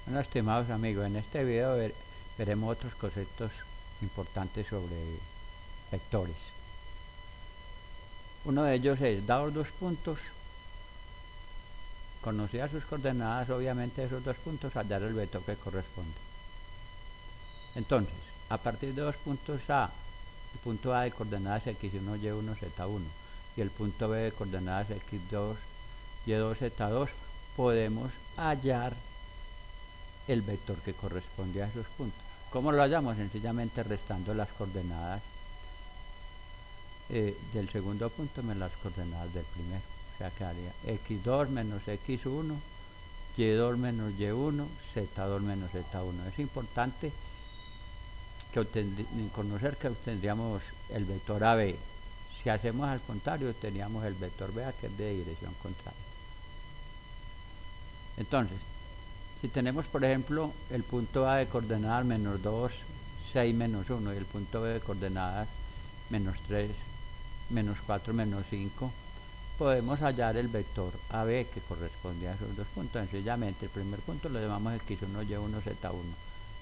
Bueno, estimados amigos, en este video veremos otros conceptos importantes sobre vectores. Uno de ellos es, dados dos puntos, conocidas sus coordenadas, obviamente esos dos puntos, hallar el vector que corresponde. Entonces, a partir de dos puntos A, el punto A de coordenadas x1, y1, z1 y el punto B de coordenadas x2, y2, z2, podemos hallar el vector que corresponde a esos puntos. ¿Cómo lo hallamos? Sencillamente restando las coordenadas del segundo punto menos las coordenadas del primero. O sea, quedaría x2 menos x1, y2 menos y1, z2 menos z1. Es importante conocer que obtendríamos el vector AB. Si hacemos al contrario, teníamos el vector BA, que es de dirección contraria. Entonces, si tenemos, por ejemplo, el punto A de coordenadas menos 2, 6, menos 1 y el punto B de coordenadas menos 3, menos 4, menos 5, podemos hallar el vector AB que corresponde a esos dos puntos. Sencillamente, el primer punto lo llamamos x1, y1, z1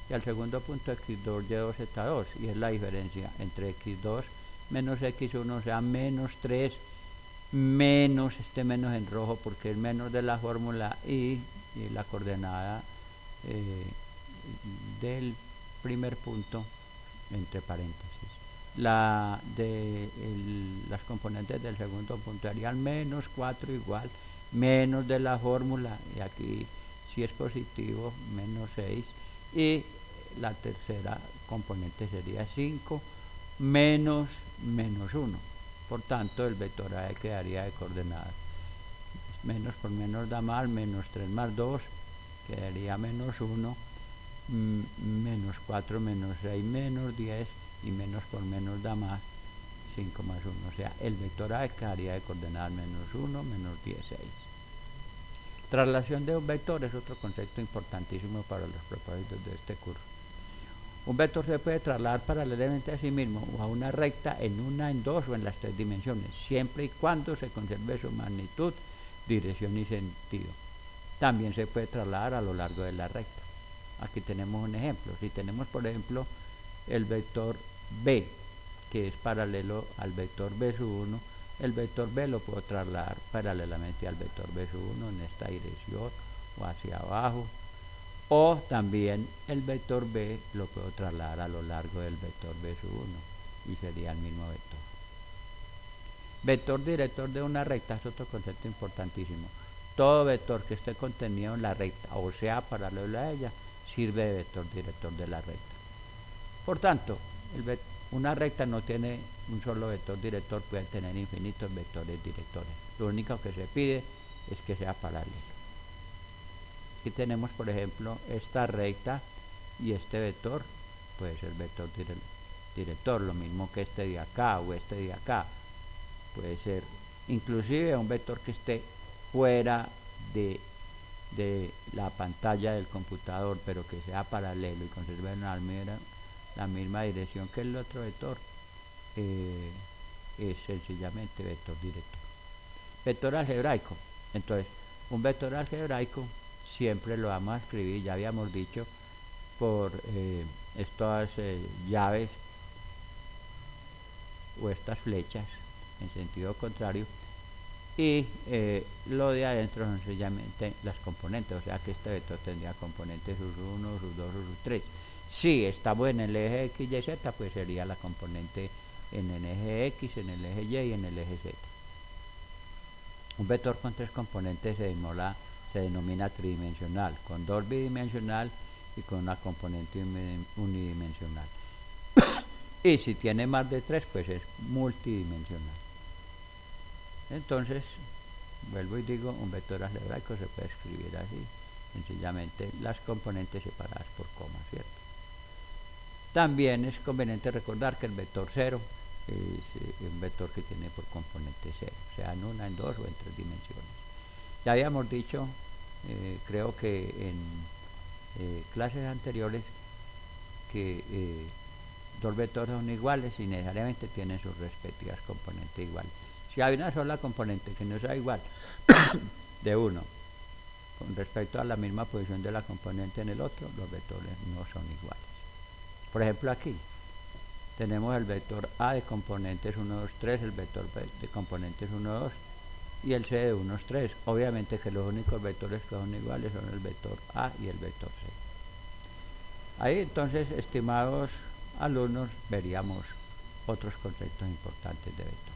y al segundo punto x2, y2, z2, y es la diferencia entre x2 menos x1, o sea, menos 3, menos este menos en rojo porque es menos de la fórmula y la coordenada del primer punto entre paréntesis. Las componentes del segundo punto harían menos 4 igual menos de la fórmula, y aquí si es positivo menos 6, y la tercera componente sería 5 menos 1. Por tanto, el vector A quedaría de coordenadas menos por menos da más, menos 3 más 2 quedaría menos 1, menos 4 menos 6 menos 10, y menos por menos da más, 5 más 1. O sea, el vector A quedaría de coordenadas menos 1, menos 10, 6. Traslación de un vector es otro concepto importantísimo para los propósitos de este curso. Un vector se puede trasladar paralelamente a sí mismo o a una recta en una, en dos o en las tres dimensiones, siempre y cuando se conserve su magnitud, dirección y sentido. También se puede trasladar a lo largo de la recta. Aquí tenemos un ejemplo. Si tenemos, por ejemplo, el vector B, que es paralelo al vector B1, el vector B lo puedo trasladar paralelamente al vector B1 en esta dirección o hacia abajo, o también el vector B lo puedo trasladar a lo largo del vector B1 y sería el mismo vector. Vector director de una recta es otro concepto importantísimo. Todo vector que esté contenido en la recta o sea paralelo a ella sirve de vector director de la recta. Por tanto, una recta no tiene un solo vector director, puede tener infinitos vectores directores. Lo único que se pide es que sea paralelo. Aquí tenemos, por ejemplo, esta recta y este vector puede ser vector director, lo mismo que este de acá o este de acá. Puede ser inclusive un vector que esté fuera de la pantalla del computador, pero que sea paralelo y conserve la misma dirección que el otro vector, es sencillamente vector director. Vector algebraico. Entonces, un vector algebraico siempre lo vamos a escribir, ya habíamos dicho, por estas llaves o estas flechas en sentido contrario, y lo de adentro son sencillamente las componentes, o sea que este vector tendría componentes sus 1, sus 2, sus 3. Si estamos en el eje x, y, z, pues sería la componente en el eje x, en el eje y en el eje z. Un vector con tres componentes se denomina tridimensional, con dos bidimensional y con una componente unidimensional. Y si tiene más de tres, pues es multidimensional. Entonces, vuelvo y digo, un vector algebraico se puede escribir así, sencillamente las componentes separadas por coma, ¿cierto? También es conveniente recordar que el vector 0 es un vector que tiene por componente 0, sea en una, en dos o en tres dimensiones. Ya habíamos dicho, creo que en clases anteriores, que dos vectores son iguales y necesariamente tienen sus respectivas componentes iguales. Si hay una sola componente que no sea igual de uno con respecto a la misma posición de la componente en el otro, los vectores no son iguales. Por ejemplo, aquí tenemos el vector A de componentes 1, 2, 3, el vector B de componentes 1, 2 y el C de 1, 3. Obviamente que los únicos vectores que son iguales son el vector A y el vector C. Ahí entonces, estimados alumnos, veríamos otros conceptos importantes de vector.